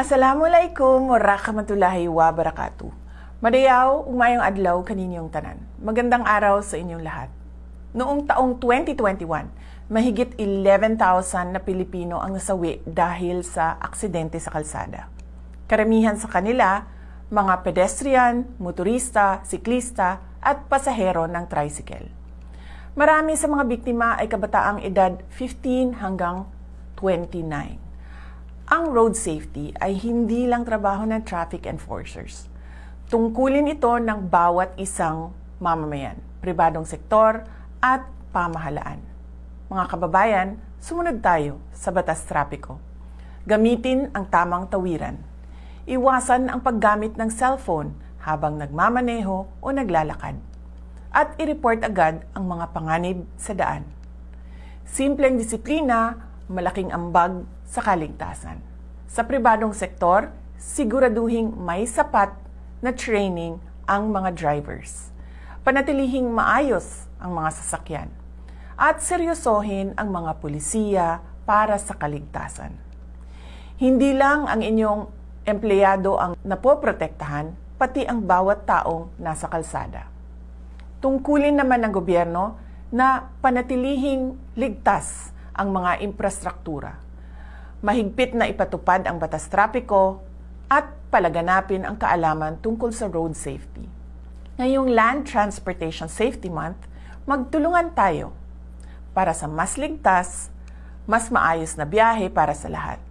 Assalamualaikum warahmatullahi wabarakatuh. Madayaw, umayong adlaw kaninyong tanan. Magandang araw sa inyong lahat. Noong taong 2021, mahigit 11,000 na Pilipino ang nasawi dahil sa aksidente sa kalsada. Karamihan sa kanila, mga pedestrian, motorista, siklista at pasahero ng tricycle. Marami sa mga biktima ay kabataang edad 15 hanggang 29. Ang road safety ay hindi lang trabaho ng traffic enforcers. Tungkulin ito ng bawat isang mamamayan, pribadong sektor at pamahalaan. Mga kababayan, sumunod tayo sa batas trapiko. Gamitin ang tamang tawiran. Iwasan ang paggamit ng cellphone habang nagmamaneho o naglalakad. At i-report agad ang mga panganib sa daan. Simpleng disiplina, malaking ambag sa kaligtasan. Sa pribadong sektor, siguraduhing may sapat na training ang mga drivers. Panatilihing maayos ang mga sasakyan. At seryosohin ang mga pulisiya para sa kaligtasan. Hindi lang ang inyong empleyado ang napoprotektahan, pati ang bawat taong nasa kalsada. Tungkulin naman ng gobyerno na panatilihing ligtas ang mga infrastruktura. Mahigpit na ipatupad ang batas trapiko at palaganapin ang kaalaman tungkol sa road safety. Ngayong Land Transportation Safety Month, magtulungan tayo para sa mas ligtas, mas maayos na biyahe para sa lahat.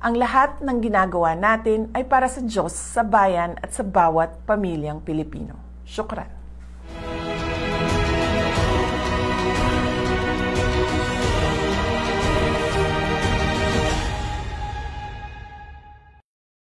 Ang lahat ng ginagawa natin ay para sa Diyos, sa bayan at sa bawat pamilyang Pilipino. Syukran.